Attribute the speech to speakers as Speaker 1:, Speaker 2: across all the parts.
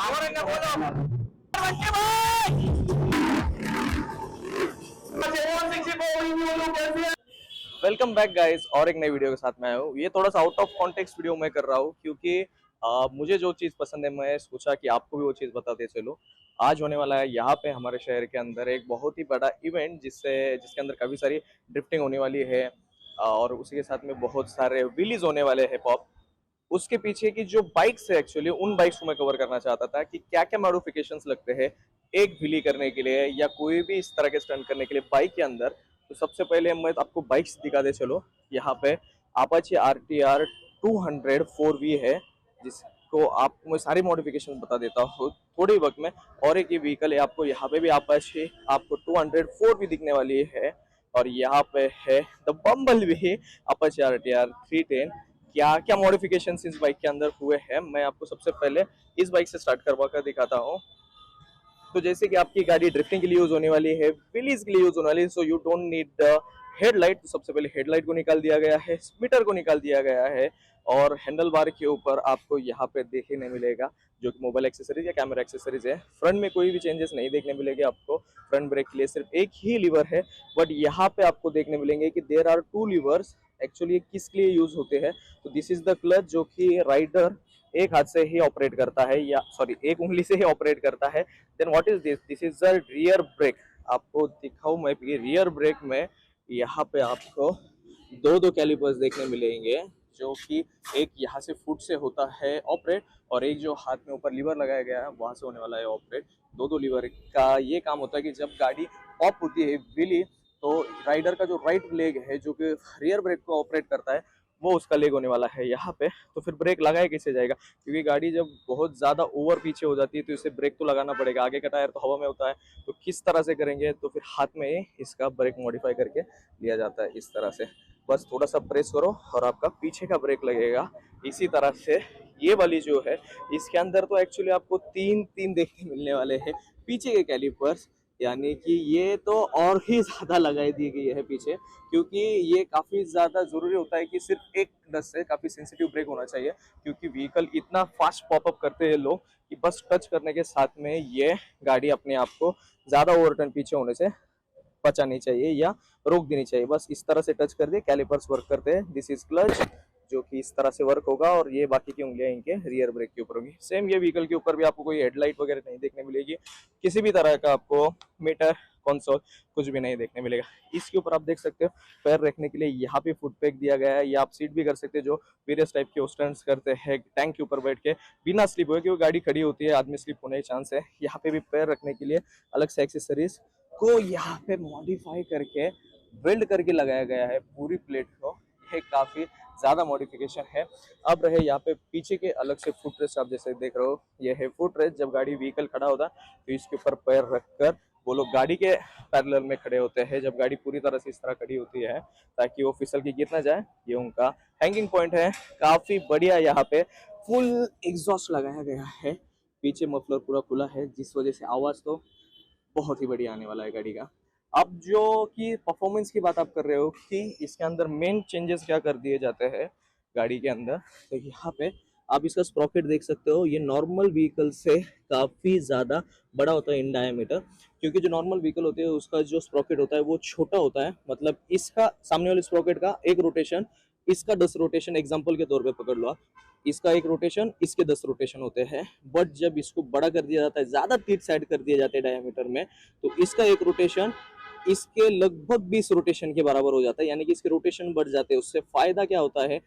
Speaker 1: और क्या बोलो बच्चे भाई। वेलकम बैक गाइस, और एक नई वीडियो के साथ मैं आया हूँ। ये थोड़ा सा आउट ऑफ कॉन्टेक्स्ट वीडियो मैं कर रहा हूँ क्योंकि मुझे जो चीज़ पसंद है मैं सोचा कि आपको भी वो चीज़ बताते चलो। आज होने वाला है यहाँ पे हमारे शहर के अंदर एक बहुत ही बड़ा इवेंट जिसके अंदर काफ़ी सारी ड्रिफ्टिंग होने वाली है और उसी के साथ में बहुत सारे व्हीलीज होने वाले हैं पॉप। उसके पीछे की जो बाइक्स है एक्चुअली उन बाइक्स को मैं कवर करना चाहता था कि क्या क्या मॉडिफिकेशंस लगते हैं एक व्हीली करने के लिए या कोई भी इस तरह के स्टंट करने के लिए बाइक के अंदर। तो सबसे पहले मैं आपको बाइक्स दिखा दे चलो। यहाँ पे अपाचे RTR 200 4V है जिसको आपको मैं सारी मॉडिफिकेशन बता देता हूँ थोड़ी वक्त में। और एक ये व्हीकल है आपको यहाँ पे भी अपाचे आपको 200 4V दिखने वाली है। और यहाँ पे है द बम्बल भी अपाचे RTR 310। क्या क्या मॉडिफिकेशन इस बाइक के अंदर हुए हैं मैं आपको सबसे पहले इस बाइक से स्टार्ट करवा कर दिखाता हूँ। तो जैसे कि आपकी गाड़ी ड्रिफ्टिंग के लिए यूज होने वाली है, व्हीलीज के लिए यूज होने वाली है, so you don't need headlight. तो सबसे पहले हेडलाइट को निकाल दिया गया है, स्पीटर को निकाल दिया गया है। और हैंडल बार के ऊपर आपको यहाँ पे देखने मिलेगा जो कि मोबाइल एक्सेसरीज या कैमरा एक्सेसरीज है। फ्रंट में कोई भी चेंजेस नहीं देखने मिलेंगे आपको। फ्रंट ब्रेक के लिए सिर्फ एक ही लीवर है, बट यहाँ पे आपको देखने मिलेंगे कि there are two levers. Actually किस लिए यूज होते हैं? तो दिस इज द क्लच जो कि राइडर एक हाथ से ही ऑपरेट करता है, या सॉरी एक उंगली से ही ऑपरेट करता है। Then what is this? This is a rear brake. आपको दिखाऊं मैं कि रियर ब्रेक में यहाँ पे आपको दो दो कैलिपर्स देखने मिलेंगे जो कि एक यहाँ से फुट से होता है ऑपरेट और एक जो हाथ में ऊपर लीवर लगाया गया है वहां से होने वाला है ऑपरेट। दो दो लीवर का ये काम होता है कि जब गाड़ी ऑफ होती है व्हीली तो राइडर का जो राइट लेग है जो कि रियर ब्रेक को ऑपरेट करता है वो उसका लेग होने वाला है यहाँ पे। तो फिर ब्रेक लगाया कैसे जाएगा? क्योंकि गाड़ी जब बहुत ज्यादा ओवर पीछे हो जाती है तो इसे ब्रेक तो लगाना पड़ेगा। आगे का टायर तो हवा में होता है, तो किस तरह से करेंगे? तो फिर हाथ में ही इसका ब्रेक मॉडिफाई करके लिया जाता है इस तरह से। बस थोड़ा सा प्रेस करो और आपका पीछे का ब्रेक लगेगा इसी तरह से। ये वाली जो है इसके अंदर तो एक्चुअली आपको तीन तीन देखने मिलने वाले हैं पीछे के कैलिपर्स, यानी कि ये तो और ही ज्यादा लगाई दी गई है पीछे क्योंकि ये काफी ज्यादा जरूरी होता है कि सिर्फ एक टच से काफी सेंसिटिव ब्रेक होना चाहिए क्योंकि व्हीकल इतना फास्ट पॉपअप करते हैं लोग कि बस टच करने के साथ में ये गाड़ी अपने आप को ज्यादा ओवरटर्न पीछे होने से बचानी चाहिए या रोक देनी चाहिए। बस इस तरह से टच कर दिए, कैलिपर्स वर्क करते हैं। दिस इज क्लच जो कि इस तरह से वर्क होगा और ये बाकी की उंगलियां इनके रियर ब्रेक के ऊपर होंगी। सेम ये व्हीकल के ऊपर भी आपको कोई हेडलाइट वगैरह नहीं देखने मिलेगी, किसी भी तरह का आपको मीटर कंसोल कुछ भी नहीं देखने मिलेगा। इसके ऊपर आप देख सकते हो पैर रखने के लिए यहाँ पे फुट पैक दिया गया है, या आप सीट भी कर सकते हैं जो वेरियस टाइप के स्टंट्स करते हैं टैंक के ऊपर बैठ के बिना स्लिप हुए, क्योंकि गाड़ी खड़ी होती है आदमी स्लिप होने के चांस है। यहाँ पे भी पैर रखने के लिए अलग से एक्सेसरीज को यहाँ पे मॉडिफाई करके वेल्ड करके लगाया गया है पूरी प्लेट को। ये काफी ज्यादा मॉडिफिकेशन है। अब रहे यहाँ पे पीछे के अलग से फुट रेस्ट, आप जैसे देख रहे हो ये है फुट रेस्ट। जब गाड़ी व्हीकल खड़ा होता है तो इसके ऊपर पैर रखकर वो लोग गाड़ी के पैरेलल में खड़े होते हैं जब गाड़ी पूरी तरह से इस तरह खड़ी होती है ताकि वो फिसल के गिर ना जाए। ये उनका हैंगिंग पॉइंट है। काफी बढ़िया यहाँ पे फुल एग्जॉस्ट लगाया गया है। पीछे मफलर पूरा खुला है जिस वजह से आवाज तो बहुत ही बढ़िया आने वाला है गाड़ी का। अब जो कि परफॉर्मेंस की बात आप कर रहे हो कि इसके अंदर मेन चेंजेस क्या कर दिए जाते हैं गाड़ी के अंदर, तो यहाँ पे आप इसका स्प्रॉकेट देख सकते हो। ये नॉर्मल व्हीकल से काफी ज्यादा बड़ा होता है इन डायमीटर, क्योंकि जो नॉर्मल व्हीकल होते हैं उसका जो स्प्रॉकेट होता है वो छोटा होता है। मतलब इसका सामने वाले स्प्रॉकेट का एक रोटेशन इसका 10 रोटेशन एग्जाम्पल के तौर पे पकड़ लो आप, इसका एक रोटेशन इसके 10 रोटेशन होते हैं। बट जब इसको बड़ा कर दिया जाता है, ज्यादा टीथ साइड कर दिए जाते हैं डायमीटर में, तो इसका एक रोटेशन इसके लगभग 20 रोटेशन के बराबर हो जाता है, यानी कि इसके रोटेशन बढ़ जाते हैं। उससे फायदा क्या होता है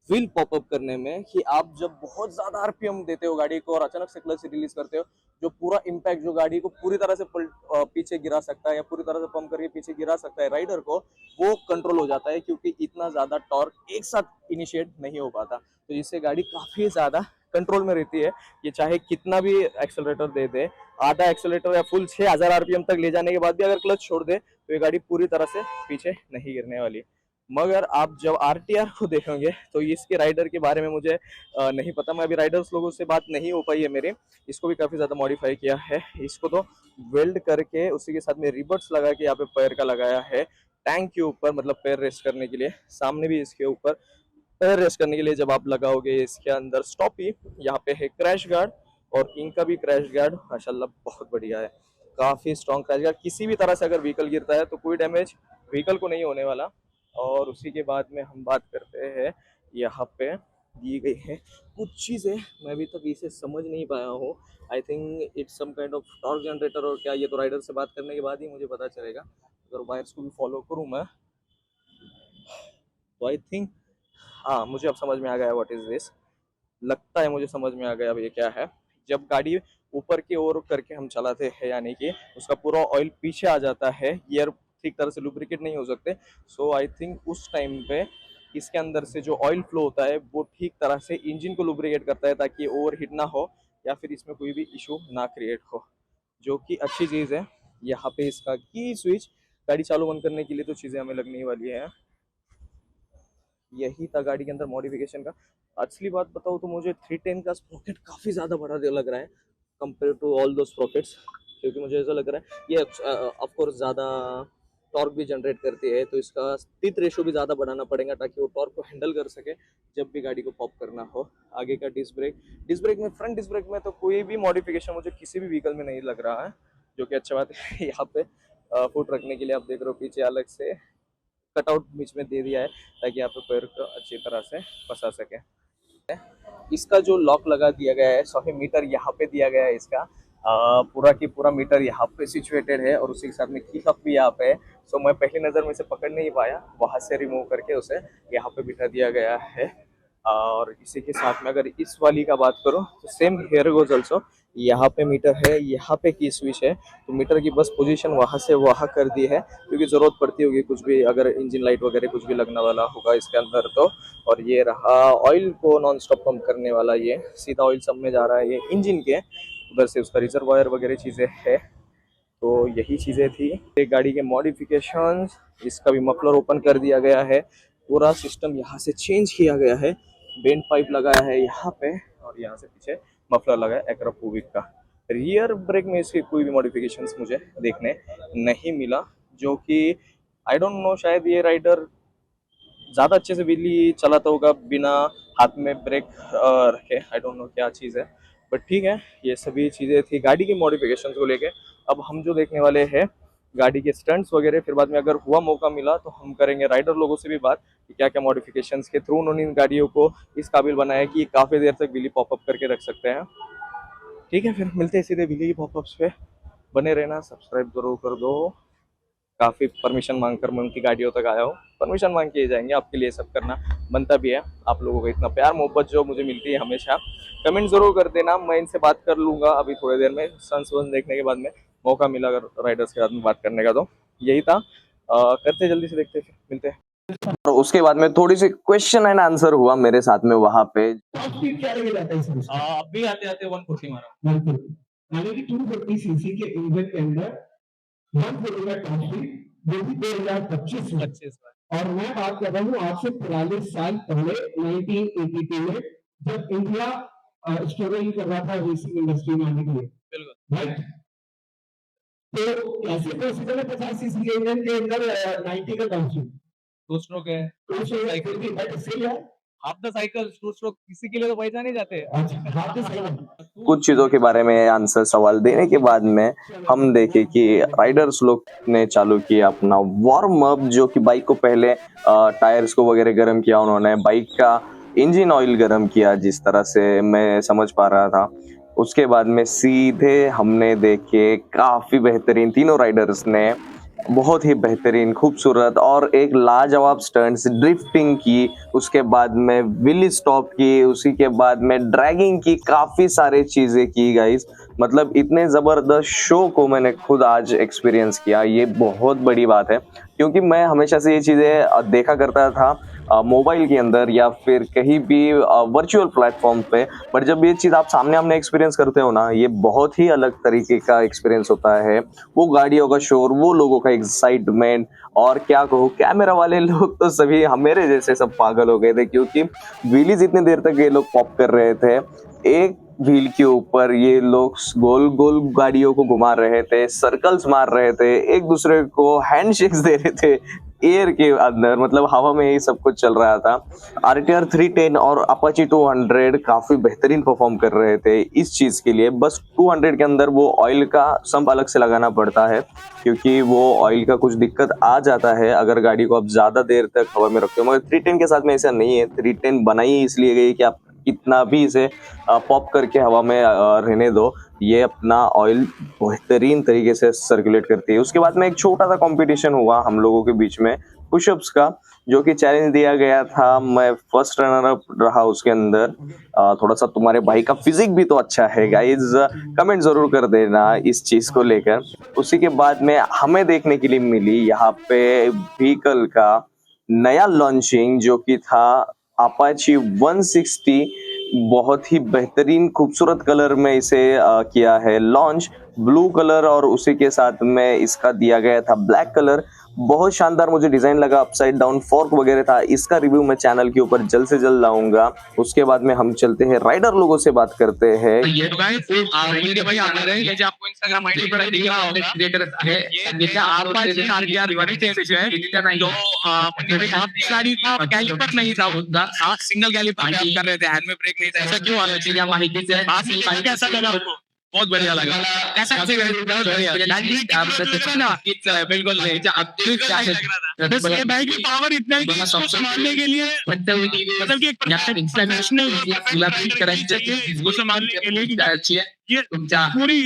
Speaker 1: व्हील पॉपअप करने में कि आप जब बहुत ज्यादा आरपीएम देते हो गाड़ी को और अचानक से क्लच रिलीज करते हो, जो पूरा इंपैक्ट जो गाड़ी को पूरी तरह से पीछे गिरा सकता है या पूरी तरह से पंप करके पीछे गिरा सकता है राइडर को, वो कंट्रोल हो जाता है क्योंकि इतना ज्यादा टॉर्क एक साथ इनिशिएट नहीं हो पाता। तो इससे गाड़ी काफी ज्यादा कंट्रोल में रहती है। ये चाहे कितना भी एक्सेलरेटर दे दे, आधा एक्सेलरेटर या फुल 6000 आरपीएम तक ले जाने के बाद भी अगर क्लच छोड़ दे तो ये गाड़ी पूरी तरह से पीछे नहीं गिरने वाली। मगर आप जब आरटीआर को देखेंगे तो इसके राइडर के बारे में मुझे नहीं पता। मैं अभी राइडर्स लोगों से बात नहीं हो पाई है मेरी। इसको भी काफी ज्यादा मॉडिफाई किया है। इसको तो वेल्ड करके उसी के साथ में रिबर्ट्स लगा के यहाँ पे पैर का लगाया है टैंक के ऊपर, मतलब पैर रेस्ट करने के लिए। सामने भी इसके ऊपर पैर रेस्ट करने के लिए जब आप लगाओगे इसके अंदर स्टॉपी, यहाँ पे है क्रैश गार्ड और इनका भी क्रैश गार्ड माशाल्लाह बहुत बढ़िया है, काफ़ी स्ट्रॉन्ग क्रैश गार्ड। किसी भी तरह से अगर व्हीकल गिरता है तो कोई डैमेज व्हीकल को नहीं होने वाला। और उसी के बाद में हम बात करते हैं, यहाँ पे दी गई है कुछ चीज़ें, मैं अभी तक इसे समझ नहीं पाया हूँ। I think it's some kind of torque generator और क्या, ये तो राइडर से बात करने के बाद ही मुझे पता चलेगा। अगर वायर्स को भी फॉलो करूँ मैं तो आई थिंक, हाँ मुझे अब समझ में आ गया व्हाट इज़ दिस। लगता है मुझे समझ में आ गया अब ये क्या है। जब गाड़ी ऊपर की ओर करके हम चलाते हैं, यानी कि उसका पूरा ऑयल पीछे आ जाता है, गियर ठीक तरह से लुब्रिकेट नहीं हो सकते। सो आई थिंक उस टाइम पे इसके अंदर से जो ऑयल फ्लो होता है वो ठीक तरह से इंजन को लुब्रिकेट करता है, ताकि ओवर हीट ना हो या फिर इसमें कोई भी इशू ना क्रिएट हो, जो कि अच्छी चीज़ है। यहाँ पे इसका की स्विच गाड़ी चालू बंद करने के लिए तो चीज़ें हमें लगने वाली है। यही था गाड़ी के अंदर मॉडिफिकेशन का। असली बात बताऊँ तो मुझे 310 का स्प्रॉकेट काफ़ी ज़्यादा बड़ा लग रहा है कंपेयर टू ऑल दो स्प्रॉकेट्स, क्योंकि मुझे ऐसा लग रहा है ये ऑफ कोर्स ज़्यादा टॉर्क भी जनरेट करती है, तो इसका स्पीड रेशो भी ज़्यादा बढ़ाना पड़ेगा ताकि वो टॉर्क को हैंडल कर सके जब भी गाड़ी को पॉप करना हो। आगे का डिस्क ब्रेक में, फ्रंट डिस्क ब्रेक में तो कोई भी मॉडिफिकेशन मुझे किसी भी व्हीकल में नहीं लग रहा है, जो कि अच्छा बात है। यहाँ पे फुट रखने के लिए आप देख रहे हो पीछे अलग से कटआउट बीच में दे दिया है, ताकि आप पैर को अच्छी तरह से फंसा सके। इसका जो लॉक लगा दिया गया है, सॉरी मीटर यहाँ पे दिया गया है इसका, पूरा की पूरा मीटर यहाँ पे सिचुएटेड है और उसी के साथ में की लॉक भी यहाँ पे है। सो मैं पहली नज़र में से पकड़ नहीं पाया, वहाँ से रिमूव करके उसे यहाँ पे बिठा दिया गया है। और इसी के साथ में अगर इस वाली का बात करूँ तो सेम हेयर गोज ऑल्सो, यहाँ पे मीटर है, यहाँ पे की स्विच है, तो मीटर की बस पोजीशन वहाँ से वहाँ कर दी है, क्योंकि ज़रूरत पड़ती होगी कुछ भी, अगर इंजन लाइट वगैरह कुछ भी लगने वाला होगा इसके अंदर तो। और ये रहा ऑयल को नॉन स्टॉप पंप करने वाला, ये सीधा ऑयल सब में जा रहा है ये इंजन के, उधर से उसका रिजर्वायर वगैरह चीज़ें है। तो यही चीज़ें थी एक गाड़ी के मॉडिफिकेशंस। इसका भी मफलर ओपन कर दिया गया है, पूरा सिस्टम यहाँ से चेंज किया गया है, बेंड पाइप लगाया है यहाँ पे, और यहाँ से पीछे मफलर लगा है एक्रोपोविक का। रियर ब्रेक में इसके कोई भी मॉडिफिकेशंस मुझे देखने नहीं मिला, जो कि आई डोंट नो, शायद ये राइडर ज़्यादा अच्छे से व्हीली चलाता होगा बिना हाथ में ब्रेक रखे, आई डोंट नो क्या चीज़ है, बट ठीक है। ये सभी चीज़ें थी गाड़ी की मॉडिफिकेशन को लेके। अब हम जो देखने वाले हैं गाड़ी के स्टंट्स वगैरह, फिर बाद में अगर हुआ मौका मिला तो हम करेंगे राइडर लोगों से भी बात कि क्या क्या मॉडिफिकेशंस के थ्रू उन्होंने इन गाड़ियों को इस काबिल बनाया कि काफ़ी देर तक व्हीली पॉपअप करके रख सकते हैं। ठीक है, फिर मिलते हैं सीधे व्हीली पॉपअप्स पे। बने रहना, सब्सक्राइब जरूर कर दो। काफ़ी परमिशन मांगकर मैं उनकी गाड़ियों तक आया हूँ, परमिशन मांग के ही जाएंगे, आपके लिए सब करना बनता भी है। आप लोगों को इतना प्यार मोहब्बत जो मुझे मिलती है हमेशा, कमेंट जरूर कर देना, मैं इनसे बात कर लूँगा अभी थोड़ी देर में। सन्स वन देखने के बाद में मौका मिला अगर राइडर्स के साथ में बात करने का, तो यही था। करते जल्दी से, देखते मिलते हैं। और उसके बाद में थोड़ी सी क्वेश्चन एंड आंसर हुआ मेरे साथ में वहां पे। अभी आते आते 140 मारा, 140 यानी कि 250 सीसी के इंजन के अंदर 140 का टॉप स्पीड, जो कि 2025 में। और मैं बात कर रहा हूँ आज से 43 साल पहले 1982 में, जब इंडिया स्ट्रगल कर रहा था रेसिंग इंडस्ट्री में आने के लिए, राइट। तो कैसे पॉसिबल है 50 सीसी के इंजन के अंदर 90 का टॉप स्पीड? टू स्ट्रोक है, सही है। Half the cycle two stroke किसी के लिए तो पैसा नहीं जाते। कुछ चीजों के बारे में आंसर सवाल देने के बाद में हम देखे कि राइडर्स लोग ने चालू किया अपना वार्म अप, जो कि बाइक को पहले टायर्स को वगैरह गर्म किया उन्होंने, बाइक का इंजन ऑयल गर्म किया जिस तरह से मैं समझ पा रहा था। उसके बाद में सीधे हमने देखे काफी बेहतरीन, तीनों राइडर्स ने बहुत ही बेहतरीन खूबसूरत और एक लाजवाब स्टंट्स, ड्रिफ्टिंग की, उसके बाद में व्हीली स्टॉप की, उसी के बाद में ड्रैगिंग की, काफ़ी सारे चीज़ें की गाइस। मतलब इतने ज़बरदस्त शो को मैंने खुद आज एक्सपीरियंस किया, ये बहुत बड़ी बात है, क्योंकि मैं हमेशा से ये चीज़ें देखा करता था मोबाइल के अंदर या फिर कहीं भी वर्चुअल प्लेटफॉर्म पे, बट जब ये चीज़ आप सामने आमने एक्सपीरियंस करते हो ना, ये बहुत ही अलग तरीके का एक्सपीरियंस होता है। वो गाड़ियों का शोर, वो लोगों का एक्साइटमेंट, और क्या कहूँ, कैमरा वाले लोग तो सभी मेरे जैसे सब पागल हो गए थे, क्योंकि व्हीलीज इतनी देर तक ये लोग पॉप कर रहे थे, एक व्हील के ऊपर ये लोग गोल गोल गाड़ियों को घुमा रहे थे, सर्कल्स मार रहे थे, एक दूसरे को हैंडशेक्स दे रहे थे, एयर के अंदर, मतलब हवा में ही सब कुछ चल रहा था। RTR 310 और अपाची 200 काफी बेहतरीन परफॉर्म कर रहे थे इस चीज के लिए। बस 200 के अंदर वो ऑयल का सम्प अलग से लगाना पड़ता है, क्योंकि वो ऑयल का कुछ दिक्कत आ जाता है अगर गाड़ी को आप ज्यादा देर तक हवा में रखते हो। मगर 310 के साथ में ऐसा नहीं है। 310 बनाई इसलिए गई कि आप कितना भी इसे पॉप करके हवा में रहने दो, ये अपना ऑयल बेहतरीन तरीके से सर्कुलेट करती है। उसके बाद में एक छोटा सा कंपटीशन हुआ हम लोगों के बीच में पुशअप्स का, जो कि चैलेंज दिया गया था। मैं फर्स्ट रनर अप रहा उसके अंदर। थोड़ा सा तुम्हारे भाई का फिजिक भी तो अच्छा है गाइज, कमेंट जरूर कर देना इस चीज को लेकर। उसी के बाद में हमें देखने के लिए मिली यहाँ पे व्हीकल का नया लॉन्चिंग, जो कि था अपाची 160। बहुत ही बेहतरीन खूबसूरत कलर में इसे किया है लॉन्च, ब्लू कलर, और उसी के साथ में इसका दिया गया था ब्लैक कलर। बहुत शानदार मुझे डिजाइन लगा, अपसाइड डाउन फॉर्क वगैरह था। इसका रिव्यू मैं चैनल के ऊपर जल्द से जल्द लाऊंगा। उसके बाद में हम चलते हैं राइडर लोगों से बात करते हैं।
Speaker 2: ये तो गाइस मीडिया भाई आ रहे हैं, ये जो आपको इंस्टाग्राम आईडी पर दिख रहा होगा क्रिएटर है, ये आप आज आरटीआर रिवाइज जो है तो आप सारी का कैलिपर नहीं था, उसका सिंगल कैलिपर आप कर रहे थे, हैंड में ब्रेक नहीं था, ऐसा क्यों आना चाहिए? हमारी कैसा लगा आपको? बहुत बढ़िया लगा। ऐसा बिल्कुल नहीं, बस ये बाइक की पावर इतना है कि इसको संभालने के लिए मतलब कि एक इंटरनेशनल चाहिए इसको संभालने के लिए कि ये पूरी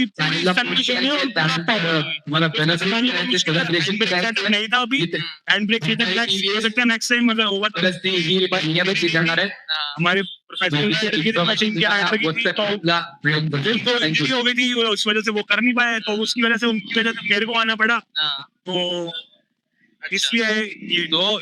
Speaker 2: नहीं था अभी, हैंड ब्रेक नहीं था, हो सकता है नेक्स्ट टाइम मतलब ओवर हमारे हो गई थी, उस वजह से वो कर नहीं पाया, तो उसकी वजह से उनकी वजह से मेरे को आना पड़ा। तो इसलिए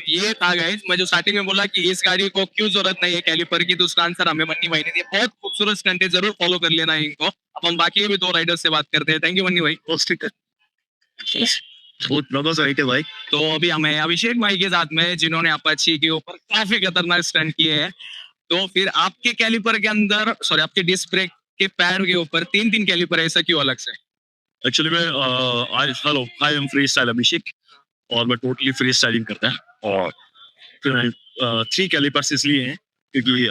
Speaker 2: ये था गाइस, मैं जो स्टार्टिंग में बोला कि इस गाड़ी को क्यों जरूरत नहीं है कैलिपर की, तो उसका आंसर हमें मन्नी भाई ने दिया। बहुत खूबसूरत स्टंट है, जरूर फॉलो कर लेना इनको। अब हम बाकी भी दो राइडर से बात करते हैं। थैंक यू मन्नी भाई। भाई तो अभी हमें अभिषेक भाई के साथ में, जिन्होंने अपाची के ऊपर काफी खतरनाक स्टंट किए हैं, तो फिर आपके कैलिपर के अंदर, सॉरी आपके डिस्क ब्रेक के पैड के ऊपर तीन तीन कैलिपर है, ऐसा क्यों अलग से?
Speaker 3: एक्चुअली मैं hello I am free style Abhishek, और मैं टोटली फ्री स्टाइलिंग करता है। और फिर 3 कैलिपर्स इसलिए हैं क्योंकि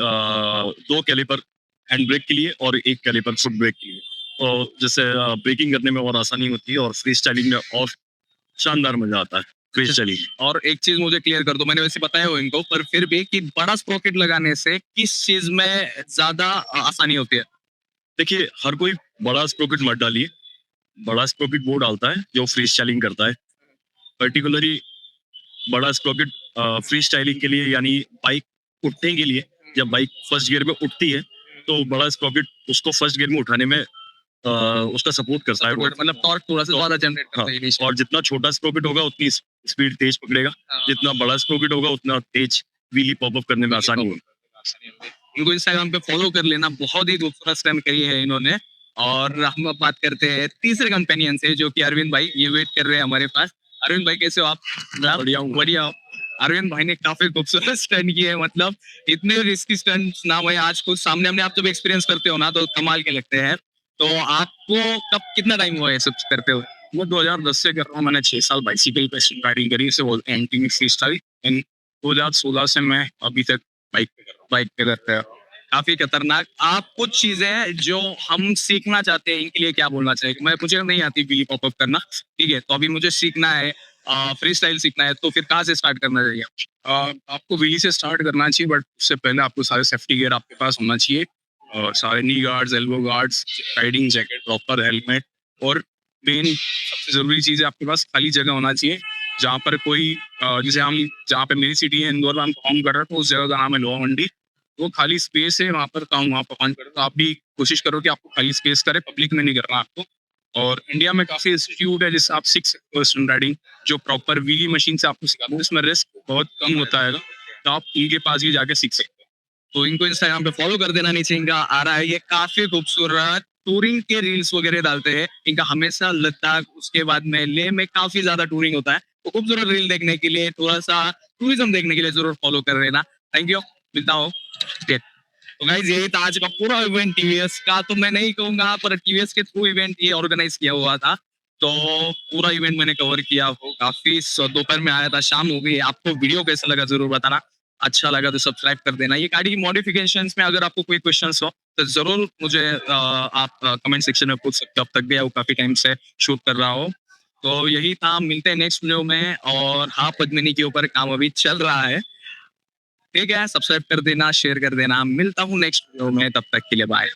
Speaker 3: 2 कैलिपर हैंड ब्रेक के लिए और 1 कैलिपर फुट ब्रेक के लिए। तो जैसे ब्रेकिंग करने में और आसानी होती है और फ्री स्टाइलिंग में और शानदार मजा आता है फ्री स्टाइलिंग।
Speaker 2: और एक चीज मुझे क्लियर कर दो, मैंने वैसे बताया हो इनको, पर फिर भी कि बड़ा स्प्रोकेट लगाने से किस चीज में ज्यादा आसानी होती है?
Speaker 3: देखिए, हर कोई बड़ा स्प्रोकेट मत डालिए। बड़ा स्प्रोकेट वो डालता है जो फ्री स्टाइलिंग करता है। पर्टिकुलरली बड़ा स्प्रोकेट फ्री स्टाइलिंग के लिए, यानी बाइक उठने के लिए, जब बाइक फर्स्ट गियर में उठती है तो बड़ा स्प्रोकेट उसको फर्स्ट गियर में उठाने में उसका सपोर्ट करता है,
Speaker 2: मतलब टॉर्क थोड़ा सा ज्यादा जनरेट करता है।
Speaker 3: और जितना छोटा स्प्रोकेट होगा उतनी स्पीड तेज पकड़ेगा, जितना बड़ा स्प्रोकेट होगा उतना तेज व्हीली पॉपअप करने में आसानी होगी।
Speaker 2: इनको इंस्टाग्राम पे फॉलो कर लेना, बहुत ही खूबसूरत स्टंट करी है इन्होंने। और हम अब बात करते हैं तीसरे कंपेनियन से, जो कि अरविंद भाई, ये वेट कर रहे हैं हमारे पास। अरविंद भाई कैसे हो आप? बढ़िया। अरविंद भाई ने काफी खूबसूरत स्टंट किए हैं, मतलब इतने रिस्की स्टंट ना भाई आज कुछ सामने हमने, आप जब एक्सपीरियंस करते हो ना तो कमाल के लगते हैं। तो आपको कब कितना टाइम हुआ है सब करते हुए?
Speaker 3: मैं 2010 से कर रहा हूँ। मैंने 6 साल बाइसिकल पे राइडिंग करी, से वो एंटी फ्री स्टाइल। 2016 से मैं अभी तक बाइक पे करता है।
Speaker 2: काफी खतरनाक। आप कुछ चीजें जो हम सीखना चाहते हैं, इनके लिए क्या बोलना चाहिए? मैं, मुझे नहीं आती व्हील पॉपअप करना, ठीक है, तो अभी मुझे सीखना है, फ्री स्टाइल सीखना है, तो फिर कहाँ से स्टार्ट करना चाहिए?
Speaker 3: आपको व्हील से स्टार्ट करना चाहिए, बट उससे पहले आपको सारे सेफ्टी गियर आपके पास होना चाहिए। सारे knee guards, elbow guards, riding jacket, proper helmet, और मेन सबसे जरूरी चीज है आपके पास खाली जगह होना चाहिए। जहाँ पर कोई जैसे हम, जहाँ पे मेरी सिटी है इंदौर में हम काम कर रहे हैं, तो उस जगह का नाम है लोहा मंडी। वो खाली स्पेस है, वहाँ पर काम, वहाँ पर काम करो। तो आप भी कोशिश करो कि आपको खाली स्पेस करे, पब्लिक में नहीं करना आपको। और इंडिया में काफी इंस्टीट्यूट है जिससे आप सीख सकते हो स्टंट राइडिंग, जो प्रॉपर व्हीली मशीन से आपको सिखाते हैं। इसमें रिस्क बहुत कम होता है, तो आप उनके पास भी जाके सीख सकते हो।
Speaker 2: तो इनको इंस्टाग्राम पे फॉलो कर देना, नीचे इनका आ रहा है। ये काफी खूबसूरत टूरिंग के रील्स वगैरह डालते हैं। इनका हमेशा लद्दाख, उसके बाद में लेह में काफी ज्यादा टूरिंग होता है। तो खूबसूरत रील देखने के लिए, थोड़ा सा टूरिज्म देखने के लिए जरूर फॉलो कर लेना। थैंक यू, मिलता हूँ। तो गाइस यही था आज का पूरा इवेंट टीवीएस का। तो मैं नहीं कहूंगा, पर टीवीएस के थ्रू इवेंट ये ऑर्गेनाइज किया हुआ था। तो पूरा इवेंट मैंने कवर किया, वो काफी दोपहर में आया था, शाम हो गई। आपको वीडियो कैसा लगा जरूर बताना, अच्छा लगा तो सब्सक्राइब कर देना। ये गाड़ी की मॉडिफिकेशंस में अगर आपको कोई क्वेश्चंस हो तो जरूर मुझे आप कमेंट सेक्शन में पूछ सकते हो। अब तक गया वो काफी टाइम से शूट कर रहा हो। तो यही था, मिलते हैं नेक्स्ट वीडियो में। और हाँ, पद्मिनी के ऊपर काम अभी चल रहा है, ठीक है। सब्सक्राइब कर देना, शेयर कर देना। मिलता हूँ नेक्स्ट वीडियो में, तब तक के लिए बाय।